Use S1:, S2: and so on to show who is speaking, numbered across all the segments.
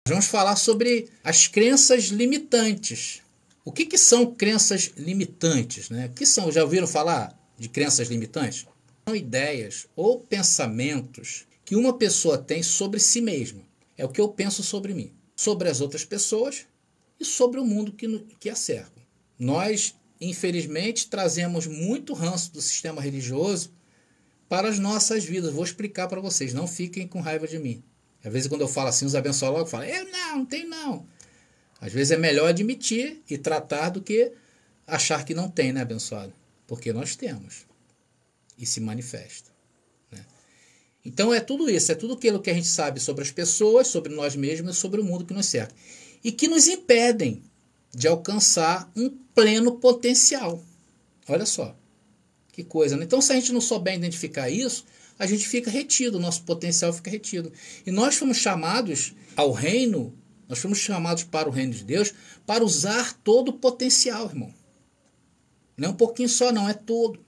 S1: Vamos falar sobre as crenças limitantes. O que são crenças limitantes, né? O que são? Já ouviram falar de crenças limitantes? São ideias ou pensamentos que uma pessoa tem sobre si mesma. É o que eu penso sobre mim, sobre as outras pessoas e sobre o mundo que a cerca. Nós, infelizmente, trazemos muito ranço do sistema religioso para as nossas vidas. Vou explicar para vocês, não fiquem com raiva de mim. Às vezes quando eu falo assim, os abençoadores falam, eu não tenho não. Às vezes é melhor admitir e tratar do que achar que não tem, né, abençoado? Porque nós temos. E se manifesta. Né? Então é tudo isso, é tudo aquilo que a gente sabe sobre as pessoas, sobre nós mesmos e sobre o mundo que nos cerca. E que nos impedem de alcançar um pleno potencial. Olha só, que coisa. Né? Então se a gente não souber identificar isso, a gente fica retido, o nosso potencial fica retido. E nós fomos chamados ao reino, nós fomos chamados para o reino de Deus para usar todo o potencial, irmão. Não é um pouquinho só, não, é todo.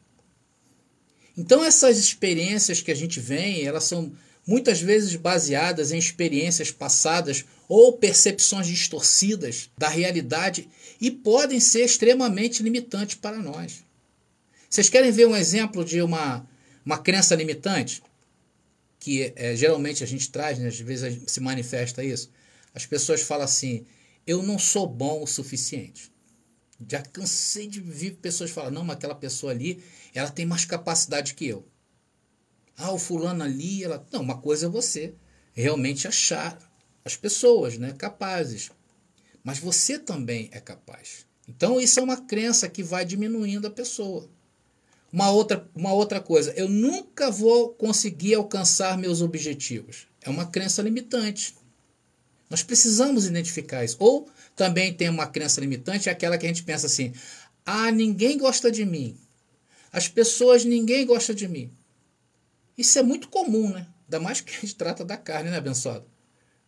S1: Então essas experiências que a gente vem, elas são muitas vezes baseadas em experiências passadas ou percepções distorcidas da realidade e podem ser extremamente limitantes para nós. Vocês querem ver um exemplo de uma crença limitante? Que geralmente a gente traz, né? Às vezes se manifesta isso. As pessoas falam assim, eu não sou bom o suficiente. Já cansei de ver pessoas falar, não, mas aquela pessoa ali, ela tem mais capacidade que eu. Ah, o fulano ali, ela... Não, uma coisa é você realmente achar as pessoas, né, capazes. Mas você também é capaz. Então isso é uma crença que vai diminuindo a pessoa. Uma outra coisa, eu nunca vou conseguir alcançar meus objetivos. É uma crença limitante. Nós precisamos identificar isso. Ou também tem uma crença limitante, é aquela que a gente pensa assim, ah, ninguém gosta de mim. As pessoas, ninguém gosta de mim. Isso é muito comum, né? Ainda mais que a gente trata da carne, né, abençoado?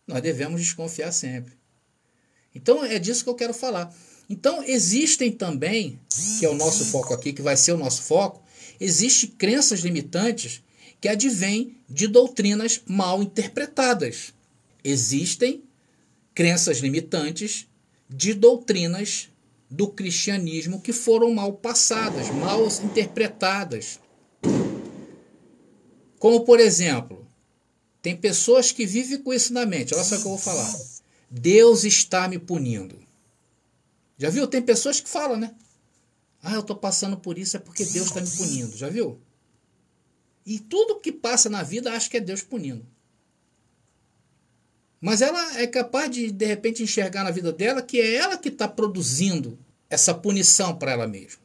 S1: Nós devemos desconfiar sempre. Então é disso que eu quero falar. Então existem também, que é o nosso foco aqui, que vai ser o nosso foco, existem crenças limitantes que advêm de doutrinas mal interpretadas. Existem crenças limitantes de doutrinas do cristianismo que foram mal passadas, mal interpretadas. Como, por exemplo, tem pessoas que vivem com isso na mente. Olha só o que eu vou falar. Deus está me punindo. Já viu? Tem pessoas que falam, né? Ah, eu estou passando por isso é porque Deus está me punindo. Já viu? E tudo que passa na vida acha que é Deus punindo. Mas ela é capaz de repente, enxergar na vida dela que é ela que está produzindo essa punição para ela mesma.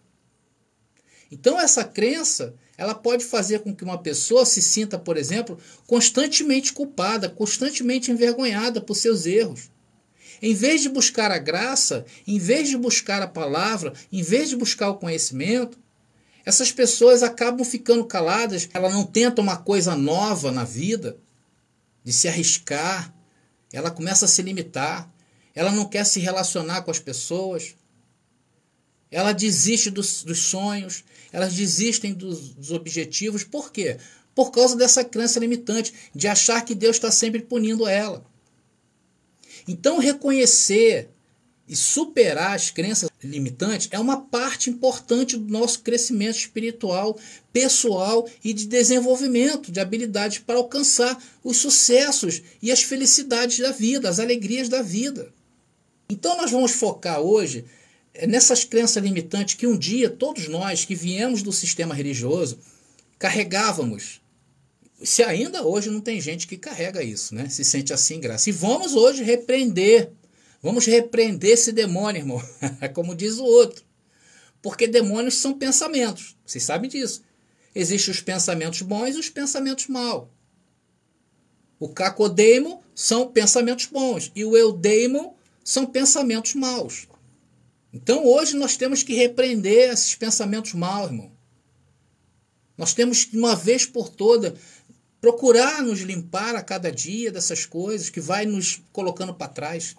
S1: Então, essa crença, ela pode fazer com que uma pessoa se sinta, por exemplo, constantemente culpada, constantemente envergonhada por seus erros. Em vez de buscar a graça, em vez de buscar a palavra, em vez de buscar o conhecimento, essas pessoas acabam ficando caladas, ela não tenta uma coisa nova na vida, de se arriscar, ela começa a se limitar, ela não quer se relacionar com as pessoas, ela desiste dos sonhos, elas desistem dos objetivos. Por quê? Por causa dessa crença limitante, de achar que Deus está sempre punindo ela. Então, reconhecer e superar as crenças limitantes é uma parte importante do nosso crescimento espiritual, pessoal e de desenvolvimento de habilidades para alcançar os sucessos e as felicidades da vida, as alegrias da vida. Então nós vamos focar hoje nessas crenças limitantes que um dia todos nós que viemos do sistema religioso carregávamos. Se ainda hoje não tem gente que carrega isso, né? Se sente assim, graça. E vamos hoje repreender. Vamos repreender esse demônio, irmão. Como diz o outro. Porque demônios são pensamentos. Vocês sabem disso. Existem os pensamentos bons e os pensamentos maus. O cacodeimo são pensamentos bons. E o eudeimo são pensamentos maus. Então hoje nós temos que repreender esses pensamentos maus, irmão. Nós temos que, uma vez por toda, procurar nos limpar a cada dia dessas coisas que vai nos colocando para trás.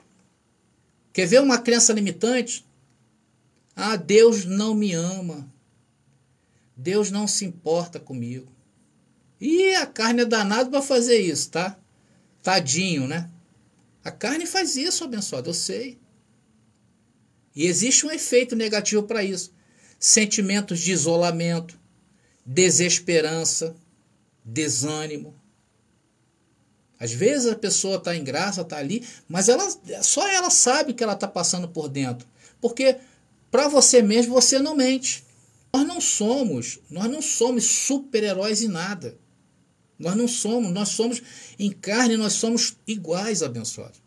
S1: Quer ver uma crença limitante? Ah, Deus não me ama. Deus não se importa comigo. E a carne é danada para fazer isso, tá? Tadinho, né? A carne faz isso, abençoado, eu sei. E existe um efeito negativo para isso. Sentimentos de isolamento, desesperança, desânimo. Às vezes a pessoa está em graça, está ali, mas só ela sabe o que ela está passando por dentro. Porque para você mesmo, você não mente. Nós não somos super-heróis em nada. Nós somos em carne, nós somos iguais, abençoados.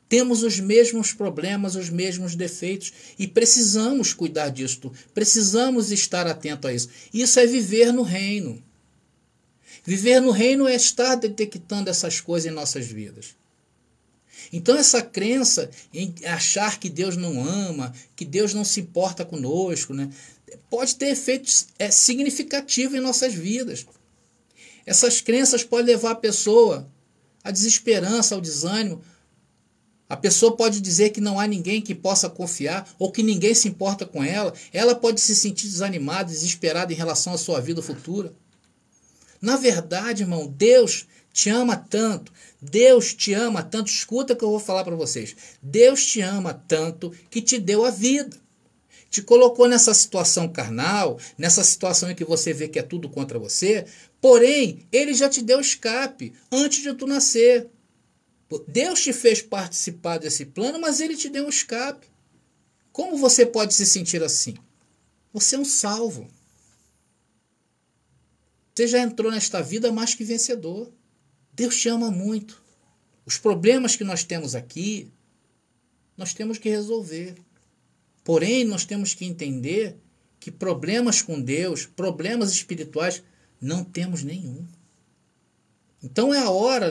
S1: Temos os mesmos problemas, os mesmos defeitos e precisamos cuidar disso, precisamos estar atento a isso. Isso é viver no reino. Viver no reino é estar detectando essas coisas em nossas vidas. Então essa crença em achar que Deus não ama, que Deus não se importa conosco, né, pode ter efeitos significativos em nossas vidas. Essas crenças podem levar a pessoa à desesperança, ao desânimo. A pessoa pode dizer que não há ninguém que possa confiar ou que ninguém se importa com ela. Ela pode se sentir desanimada, desesperada em relação à sua vida futura. Na verdade, irmão, Deus te ama tanto. Deus te ama tanto. Escuta o que eu vou falar para vocês. Deus te ama tanto que te deu a vida. Te colocou nessa situação carnal, nessa situação em que você vê que é tudo contra você. Porém, Ele já te deu escape antes de tu nascer. Deus te fez participar desse plano, mas Ele te deu um escape. Como você pode se sentir assim? Você é um salvo. Você já entrou nesta vida mais que vencedor. Deus te ama muito. Os problemas que nós temos aqui, nós temos que resolver. Porém, nós temos que entender que problemas com Deus, problemas espirituais, não temos nenhum. Então é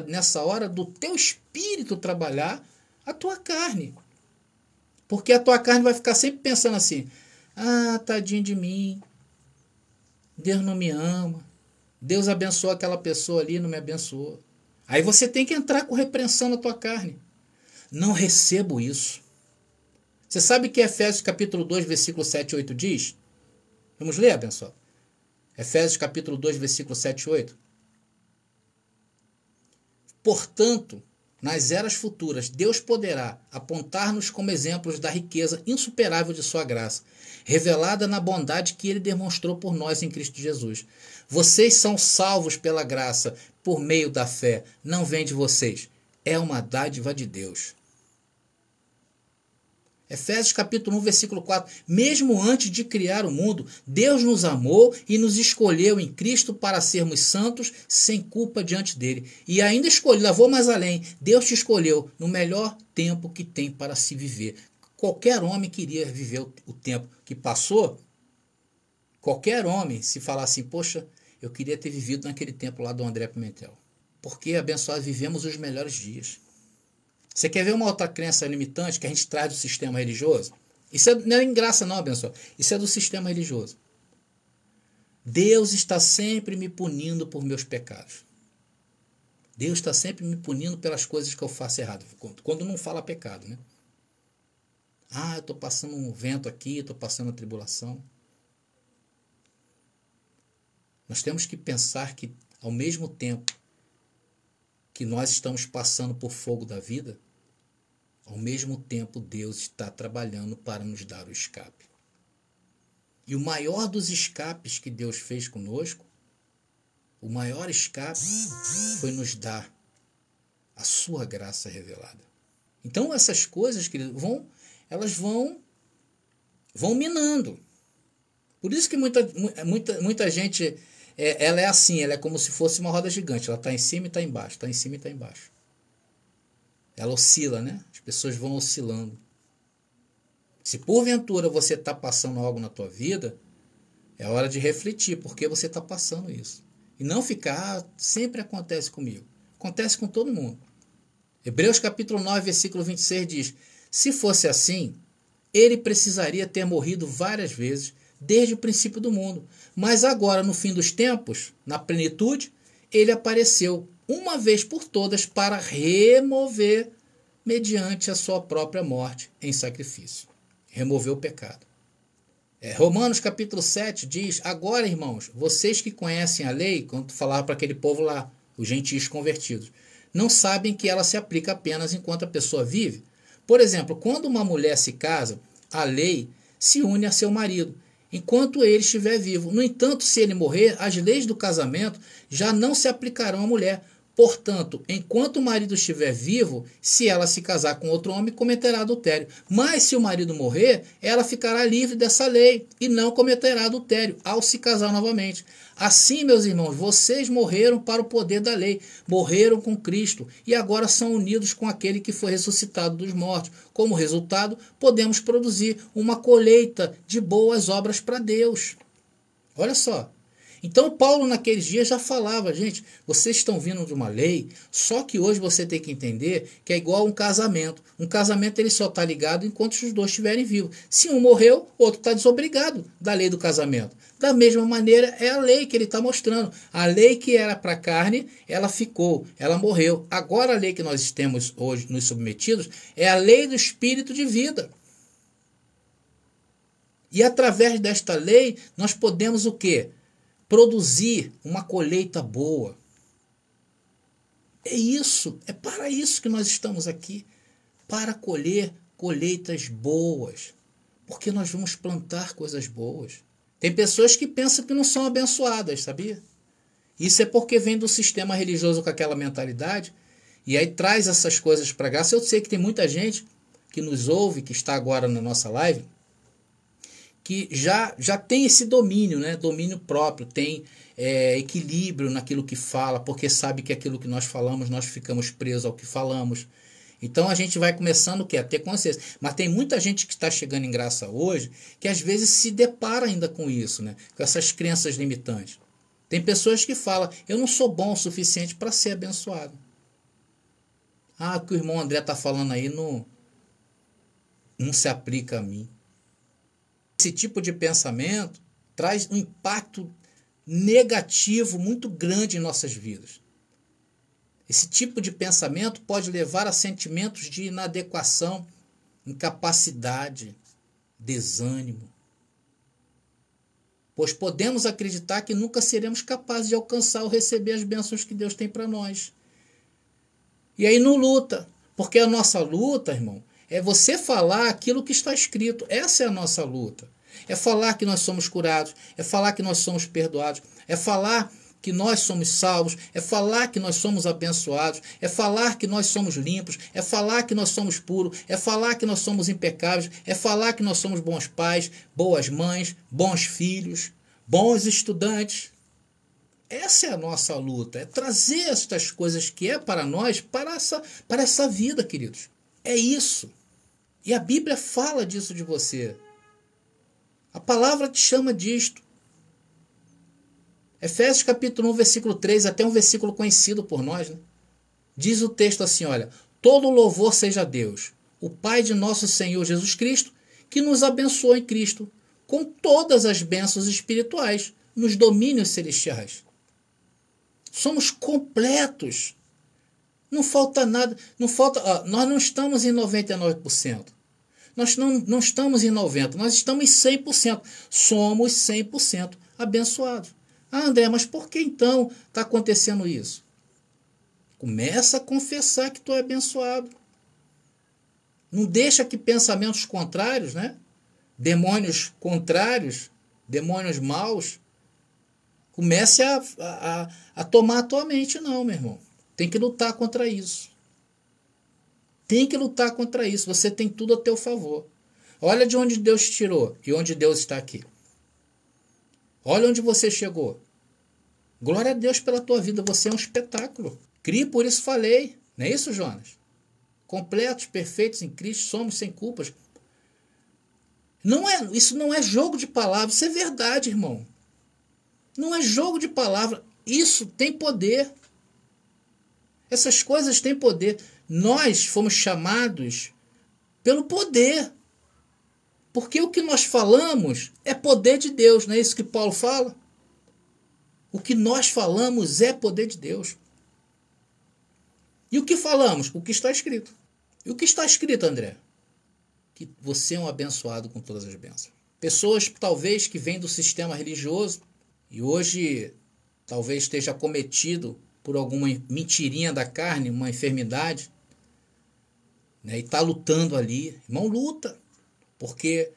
S1: nessa hora, do teu espírito trabalhar a tua carne. Porque a tua carne vai ficar sempre pensando assim, tadinho de mim, Deus não me ama, Deus abençoou aquela pessoa ali e não me abençoou. Aí você tem que entrar com repreensão na tua carne. Não recebo isso. Você sabe que Efésios capítulo 2, versículo 7 e 8 diz? Vamos ler, abençoado? Efésios capítulo 2, versículo 7 e 8. Portanto, nas eras futuras, Deus poderá apontar-nos como exemplos da riqueza insuperável de sua graça, revelada na bondade que Ele demonstrou por nós em Cristo Jesus. Vocês são salvos pela graça, por meio da fé. Não vem de vocês. É uma dádiva de Deus. Efésios capítulo 1, versículo 4. Mesmo antes de criar o mundo, Deus nos amou e nos escolheu em Cristo para sermos santos, sem culpa diante dele. E ainda escolheu, vou mais além, Deus te escolheu no melhor tempo que tem para se viver. Qualquer homem queria viver o tempo que passou. Qualquer homem, se falar assim, poxa, eu queria ter vivido naquele tempo lá do André Pimentel. Porque, abençoados, vivemos os melhores dias. Você quer ver uma outra crença limitante que a gente traz do sistema religioso? Isso não é em graça não, abençoado. Isso é do sistema religioso. Deus está sempre me punindo por meus pecados. Deus está sempre me punindo pelas coisas que eu faço errado. Quando não fala pecado, né? Eu estou passando um vento aqui, estou passando uma tribulação. Nós temos que pensar que, ao mesmo tempo que nós estamos passando por fogo da vida, ao mesmo tempo Deus está trabalhando para nos dar o escape. E o maior dos escapes que Deus fez conosco, o maior escape foi nos dar a sua graça revelada. Então essas coisas, querido, elas vão minando. Por isso que muita gente, ela é assim, ela é como se fosse uma roda gigante. Ela está em cima e está embaixo, está em cima e está embaixo. Ela oscila, né? As pessoas vão oscilando. Se porventura você está passando algo na tua vida, é hora de refletir por que você está passando isso. E não ficar, sempre acontece comigo. Acontece com todo mundo. Hebreus capítulo 9, versículo 26 diz, se fosse assim, ele precisaria ter morrido várias vezes desde o princípio do mundo. Mas agora, no fim dos tempos, na plenitude, ele apareceu uma vez por todas para remover, mediante a sua própria morte em sacrifício. Remover o pecado. Romanos capítulo 7 diz, agora, irmãos, vocês que conhecem a lei, quando falava para aquele povo lá, os gentios convertidos, não sabem que ela se aplica apenas enquanto a pessoa vive. Por exemplo, quando uma mulher se casa, a lei se une a seu marido, enquanto ele estiver vivo. No entanto, se ele morrer, as leis do casamento já não se aplicarão à mulher. Portanto, enquanto o marido estiver vivo, se ela se casar com outro homem, cometerá adultério. Mas se o marido morrer, ela ficará livre dessa lei e não cometerá adultério ao se casar novamente. Assim, meus irmãos, vocês morreram para o poder da lei, morreram com Cristo e agora são unidos com aquele que foi ressuscitado dos mortos. Como resultado, podemos produzir uma colheita de boas obras para Deus. Olha só. Então Paulo naqueles dias já falava, gente, vocês estão vindo de uma lei, só que hoje você tem que entender que é igual a um casamento. Um casamento ele só está ligado enquanto os dois estiverem vivos. Se um morreu, o outro está desobrigado da lei do casamento. Da mesma maneira é a lei que ele está mostrando. A lei que era para a carne, ela ficou, ela morreu. Agora a lei que nós temos hoje nos submetidos é a lei do espírito de vida. E através desta lei nós podemos o quê? Produzir uma colheita boa. É isso, é para isso que nós estamos aqui, para colher colheitas boas, porque nós vamos plantar coisas boas. Tem pessoas que pensam que não são abençoadas, sabia? Isso é porque vem do sistema religioso com aquela mentalidade, e aí traz essas coisas para cá. Eu sei que tem muita gente que nos ouve, que está agora na nossa live, que já tem esse domínio, né? Domínio próprio, tem equilíbrio naquilo que fala, porque sabe que aquilo que nós falamos, nós ficamos presos ao que falamos. Então a gente vai começando o quê? A ter consciência. Mas tem muita gente que está chegando em graça hoje, que às vezes se depara ainda com isso, né? Com essas crenças limitantes. Tem pessoas que falam, eu não sou bom o suficiente para ser abençoado. Ah, o que o irmão André está falando aí não se aplica a mim. Esse tipo de pensamento traz um impacto negativo muito grande em nossas vidas. Esse tipo de pensamento pode levar a sentimentos de inadequação, incapacidade, desânimo. Pois podemos acreditar que nunca seremos capazes de alcançar ou receber as bênçãos que Deus tem para nós. E aí não luta, porque a nossa luta, irmão, é você falar aquilo que está escrito. Essa é a nossa luta. É falar que nós somos curados, é falar que nós somos perdoados, é falar que nós somos salvos, é falar que nós somos abençoados, é falar que nós somos limpos, é falar que nós somos puros, é falar que nós somos impecáveis, é falar que nós somos bons pais, boas mães, bons filhos, bons estudantes. Essa é a nossa luta, é trazer estas coisas que é para nós, para essa vida, queridos. É isso. E a Bíblia fala disso de você. A palavra te chama disto. Efésios capítulo 1, versículo 3, até um versículo conhecido por nós, né? Diz o texto assim, olha, todo louvor seja a Deus, o Pai de nosso Senhor Jesus Cristo, que nos abençoou em Cristo, com todas as bênçãos espirituais, nos domínios celestiais. Somos completos. Não falta nada, nós não estamos em 99%. Nós não estamos em 90%, nós estamos em 100%. Somos 100% abençoados. Ah, André, mas por que então está acontecendo isso? Começa a confessar que tu é abençoado. Não deixa que pensamentos contrários, né? Demônios contrários, demônios maus, comece a tomar a tua mente, não, meu irmão. Tem que lutar contra isso. Tem que lutar contra isso. Você tem tudo a teu favor. Olha de onde Deus te tirou e onde Deus está aqui. Olha onde você chegou. Glória a Deus pela tua vida. Você é um espetáculo. Crie, por isso falei. Não é isso, Jonas? Completos, perfeitos em Cristo, somos sem culpas. Isso não é jogo de palavras. Isso é verdade, irmão. Não é jogo de palavra. Isso tem poder. Essas coisas têm poder. Nós fomos chamados pelo poder. Porque o que nós falamos é poder de Deus. Não é isso que Paulo fala? O que nós falamos é poder de Deus. E o que falamos? O que está escrito. E o que está escrito, André? Que você é um abençoado com todas as bênçãos. Pessoas, talvez, que vêm do sistema religioso e hoje talvez esteja cometido por alguma mentirinha da carne, uma enfermidade, né, e está lutando ali. Irmão, luta, porque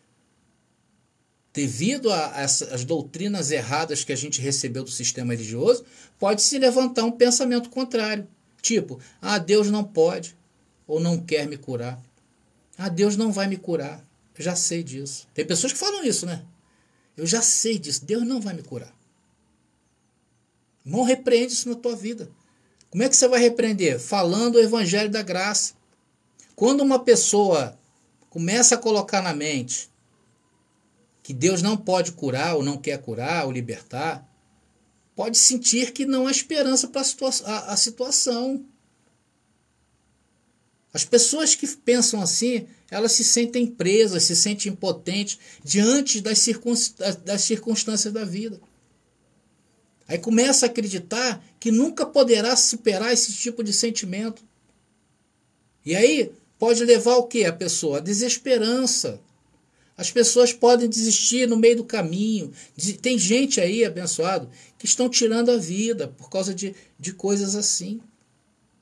S1: devido às doutrinas erradas que a gente recebeu do sistema religioso, pode se levantar um pensamento contrário. Tipo, Deus não pode ou não quer me curar. Deus não vai me curar. Eu já sei disso. Tem pessoas que falam isso, né? Eu já sei disso. Deus não vai me curar. Irmão, repreende isso na tua vida. Como é que você vai repreender? Falando o evangelho da graça. Quando uma pessoa começa a colocar na mente que Deus não pode curar, ou não quer curar, ou libertar, pode sentir que não há esperança para a situação. As pessoas que pensam assim, elas se sentem presas, se sentem impotentes diante das circunstâncias da vida. Aí começa a acreditar que nunca poderá superar esse tipo de sentimento. E aí pode levar o quê? A pessoa? A desesperança. As pessoas podem desistir no meio do caminho. Tem gente aí, abençoado, que estão tirando a vida por causa de coisas assim.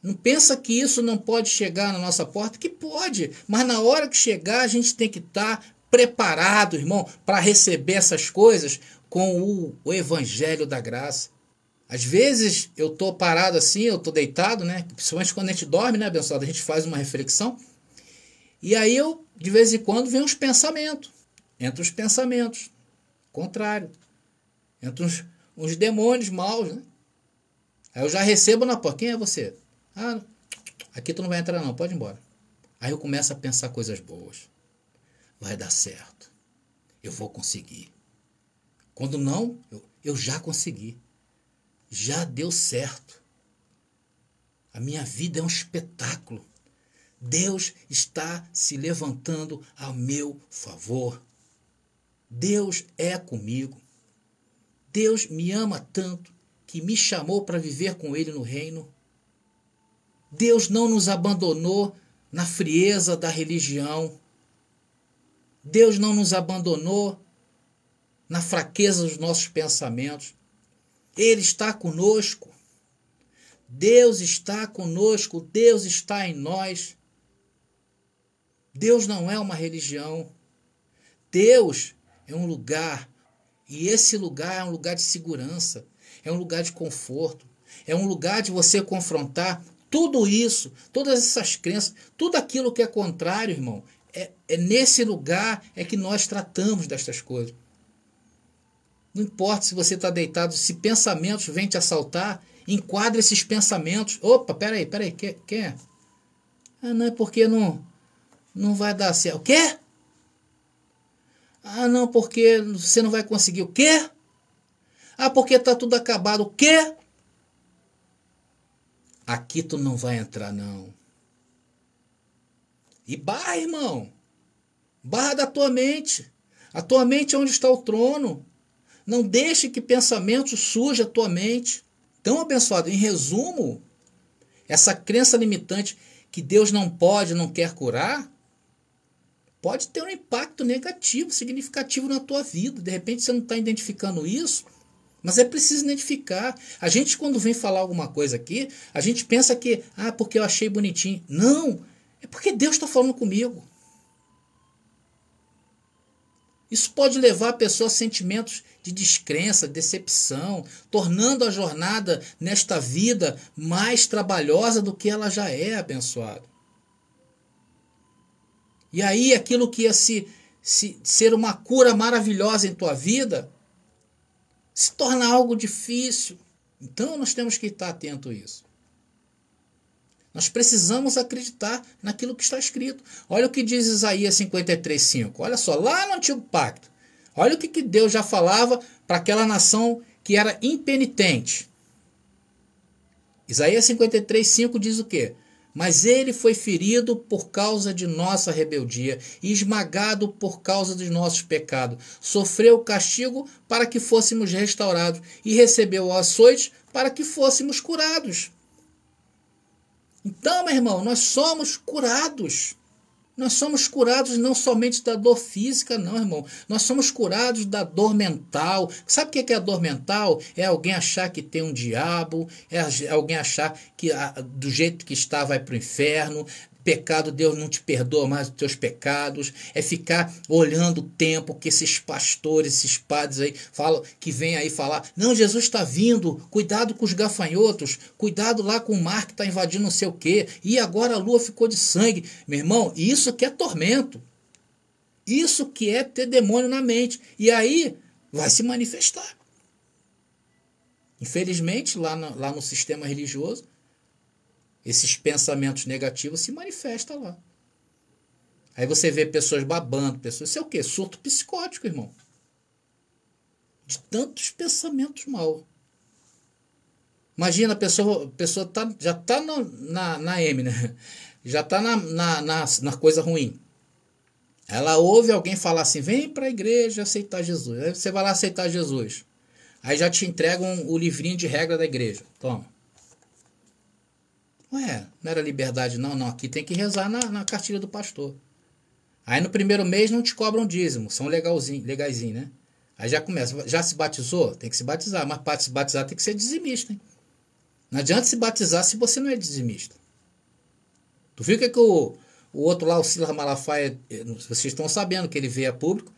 S1: Não pensa que isso não pode chegar na nossa porta? Que pode, mas na hora que chegar a gente tem que estar preparado, irmão, para receber essas coisas com o evangelho da graça. Às vezes eu estou parado assim, eu estou deitado, né? Principalmente quando a gente dorme, né, abençoado? A gente faz uma reflexão. E aí eu, de vez em quando, vem uns pensamentos. Entre os pensamentos. Contrário. Entre uns demônios maus, né? Aí eu já recebo na porta. Quem é você? Aqui tu não vai entrar não, pode ir embora. Aí eu começo a pensar coisas boas. Vai dar certo. Eu vou conseguir. Quando não, eu já consegui. Já deu certo. A minha vida é um espetáculo. Deus está se levantando a meu favor. Deus é comigo. Deus me ama tanto que me chamou para viver com Ele no reino. Deus não nos abandonou na frieza da religião. Deus não nos abandonou na fraqueza dos nossos pensamentos. Ele está conosco. Deus está conosco. Deus está em nós. Deus não é uma religião. Deus é um lugar. E esse lugar é um lugar de segurança. É um lugar de conforto. É um lugar de você confrontar tudo isso, todas essas crenças, tudo aquilo que é contrário, irmão. É nesse lugar é que nós tratamos destas coisas. Não importa se você está deitado, se pensamentos vêm te assaltar, enquadra esses pensamentos. Opa, peraí, quem é? Não é porque não vai dar certo. O quê? Não, porque você não vai conseguir. O quê? Porque está tudo acabado. O quê? Aqui tu não vai entrar, não. E barra, irmão. Barra da tua mente. A tua mente é onde está o trono. Não deixe que pensamento suje a tua mente. Então, abençoado, em resumo, essa crença limitante que Deus não pode, não quer curar, pode ter um impacto negativo, significativo na tua vida. De repente você não está identificando isso, mas é preciso identificar. A gente, quando vem falar alguma coisa aqui, a gente pensa que, porque eu achei bonitinho. Não, é porque Deus está falando comigo. Isso pode levar a pessoa a sentimentos de descrença, decepção, tornando a jornada nesta vida mais trabalhosa do que ela já é, abençoado. E aí aquilo que ia ser uma cura maravilhosa em tua vida, se torna algo difícil. Então nós temos que estar atento a isso. Nós precisamos acreditar naquilo que está escrito. Olha o que diz Isaías 53:5. Olha só, lá no Antigo Pacto. Olha o que Deus já falava para aquela nação que era impenitente. Isaías 53:5 diz o quê? Mas ele foi ferido por causa de nossa rebeldia e esmagado por causa dos nossos pecados. Sofreu o castigo para que fôssemos restaurados e recebeu o açoite para que fôssemos curados. Então, meu irmão, nós somos curados. Nós somos curados não somente da dor física, não, irmão. Nós somos curados da dor mental. Sabe o que é a dor mental? É alguém achar que tem um diabo, é alguém achar que do jeito que está vai para o inferno. Pecado, Deus não te perdoa mais os teus pecados. É ficar olhando o tempo que esses pastores, esses padres aí falam, que vêm aí falar, não, Jesus está vindo, cuidado com os gafanhotos, cuidado lá com o mar que está invadindo não sei o quê, e agora a lua ficou de sangue. Meu irmão, isso que é tormento. Isso que é ter demônio na mente. E aí vai se manifestar. Infelizmente, lá no sistema religioso, esses pensamentos negativos se manifestam lá. Aí você vê pessoas babando, pessoas... Isso é o quê? Surto psicótico, irmão. De tantos pensamentos mal. Imagina, a pessoa já está na M, né? Já está na coisa ruim. Ela ouve alguém falar assim, vem para a igreja aceitar Jesus. Aí você vai lá aceitar Jesus. Aí já te entregam o livrinho de regra da igreja. Toma. Ué, não era liberdade não, aqui tem que rezar na cartilha do pastor. Aí no primeiro mês não te cobram dízimo, são legaisinho, né? Aí já começa, já se batizou? Tem que se batizar, mas para se batizar tem que ser dizimista, hein? Não adianta se batizar se você não é dizimista. Tu viu que o outro lá, o Silas Malafaia, vocês estão sabendo que ele veio a público,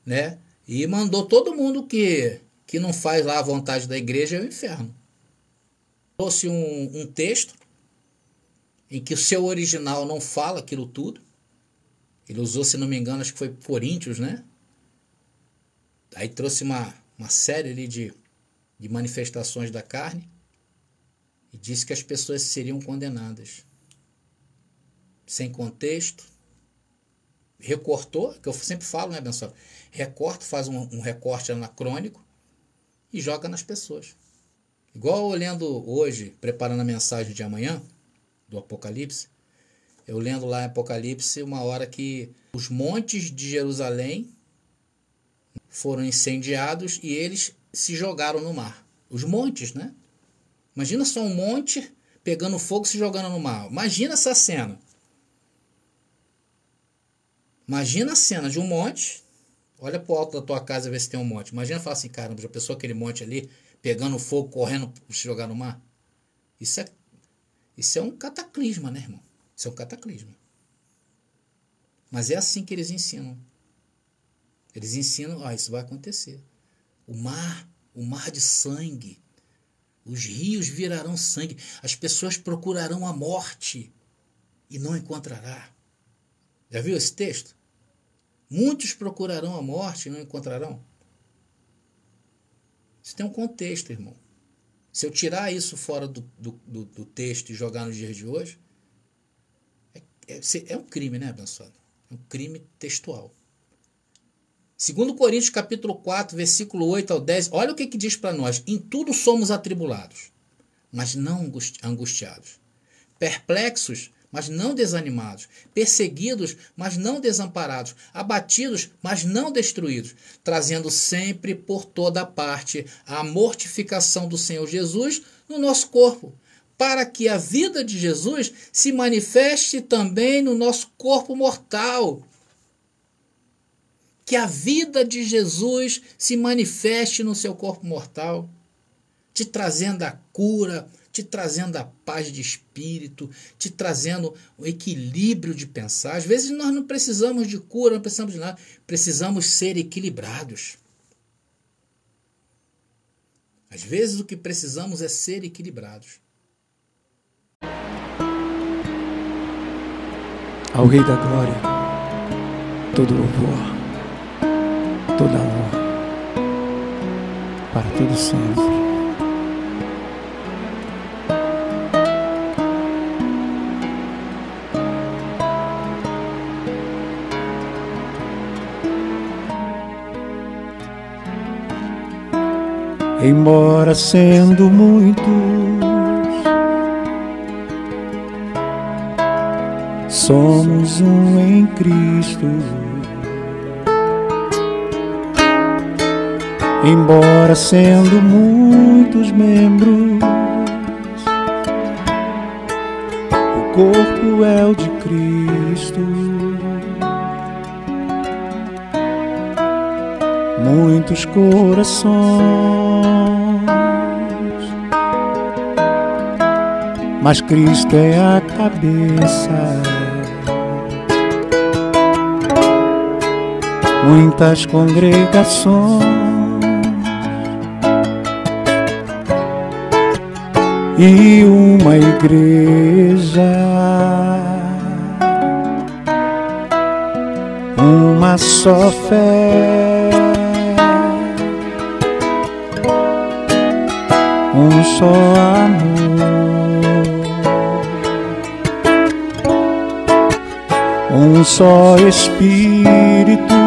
S1: né? E mandou todo mundo que não faz lá a vontade da igreja ao inferno. Trouxe um texto em que o seu original não fala aquilo tudo. Ele usou, se não me engano, acho que foi Coríntios, né? Aí trouxe uma série ali de manifestações da carne e disse que as pessoas seriam condenadas. Sem contexto. Recortou, que eu sempre falo, né, abençoado? Recorta, faz um recorte anacrônico e joga nas pessoas. Igual eu lendo hoje, preparando a mensagem de amanhã, do Apocalipse, eu lendo lá em Apocalipse uma hora que os montes de Jerusalém foram incendiados e eles se jogaram no mar. Os montes, né? Imagina só um monte pegando fogo e se jogando no mar. Imagina essa cena. Imagina a cena de um monte. Olha pro alto da tua casa e vê se tem um monte. Imagina falar assim, caramba, já pensou aquele monte ali pegando fogo, correndo se jogar no mar? Isso é um cataclisma, né, irmão? Isso é um cataclisma. Mas é assim que eles ensinam. Eles ensinam, isso vai acontecer. O mar de sangue. Os rios virarão sangue. As pessoas procurarão a morte e não encontrará. Já viu esse texto? Muitos procurarão a morte e não encontrarão. Isso tem um contexto, irmão. Se eu tirar isso fora do texto e jogar nos dias de hoje, é um crime, né, abençoado? É um crime textual. 2 Coríntios capítulo 4, versículo 8 ao 10, olha o que diz para nós. Em tudo somos atribulados, mas não angustiados. Perplexos, mas não desanimados. Perseguidos, mas não desamparados. Abatidos, mas não destruídos. Trazendo sempre por toda parte a mortificação do Senhor Jesus no nosso corpo, para que a vida de Jesus se manifeste também no nosso corpo mortal. Que a vida de Jesus se manifeste no seu corpo mortal, te trazendo a cura, te trazendo a paz de espírito, te trazendo o equilíbrio de pensar. Às vezes nós não precisamos de cura, não precisamos de nada, precisamos ser equilibrados. Às vezes o que precisamos é ser equilibrados.
S2: Ao Rei da Glória, todo louvor, toda honra, para todo sempre. Embora sendo muitos, somos um em Cristo. Embora sendo muitos membros, o corpo é o de Cristo. muitos corações, mas Cristo é a cabeça. Muitas congregações e uma igreja, uma só fé, um só amor, um só Espírito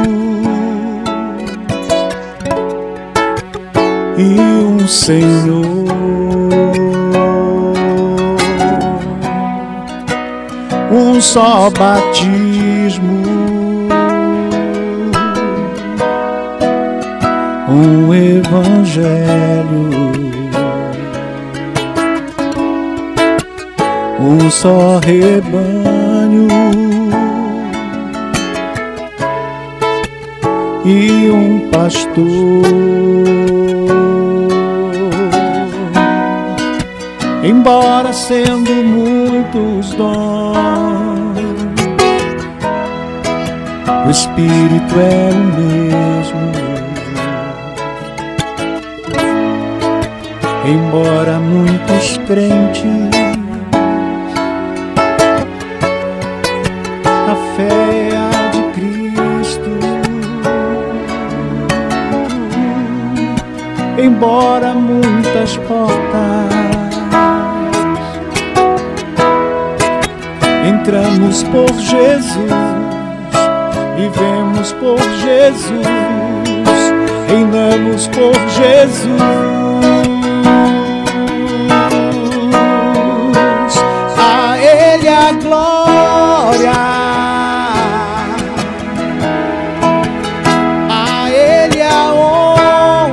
S2: e um Senhor, um só batismo, um evangelho, um só rebanho e um pastor. Embora sendo muitos dons, o Espírito é o mesmo. Embora muitos crentes, a fé é a de Cristo. Embora muitas portas, entramos por Jesus, vivemos por Jesus, reinamos por Jesus. A Ele a glória, a Ele a honra,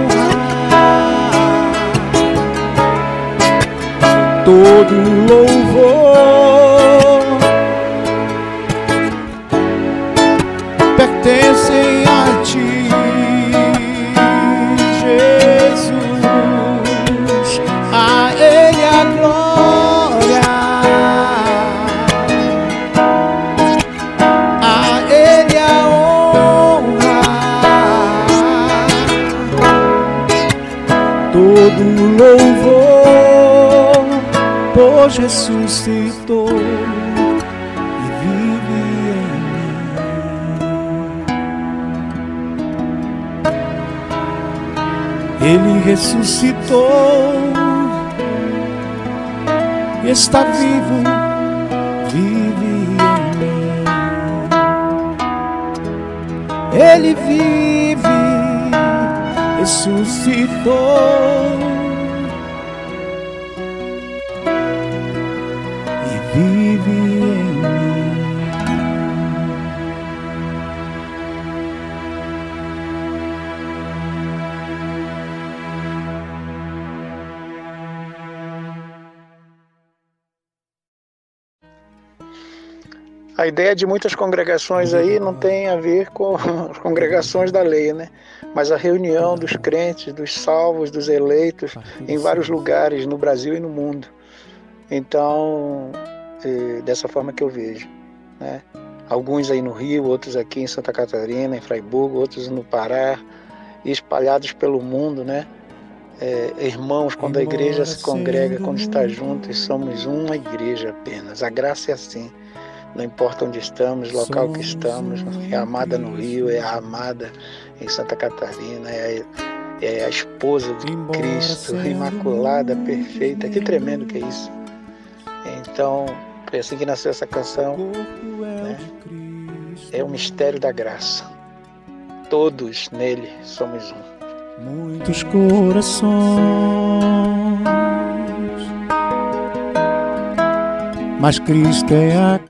S2: todo louvor pertencem a Ti, Jesus. A Ele a glória, a Ele a honra, todo louvor, pois ressuscitou e vive em mim. Ele ressuscitou e está vivo, vive em mim. Ele vive, ressuscitou e vive em mim.
S3: A ideia de muitas congregações aí não tem a ver com as congregações da lei, né? Mas a reunião dos crentes, dos salvos, dos eleitos em vários lugares no Brasil e no mundo. Então, dessa forma que eu vejo, né? Alguns aí no Rio, outros aqui em Santa Catarina, em Fraiburgo, outros no Pará, e espalhados pelo mundo, né? Irmãos, quando a igreja se congrega, quando está junto, e somos uma igreja apenas. A graça é assim. Não importa onde estamos, local que estamos, é amada no Rio, é a amada em Santa Catarina, é a esposa de Cristo, imaculada, perfeita. Que tremendo que é isso. Então, é assim que nasceu essa canção, né? É o mistério da graça. Todos nele somos um.
S2: Muitos corações, mas Cristo é a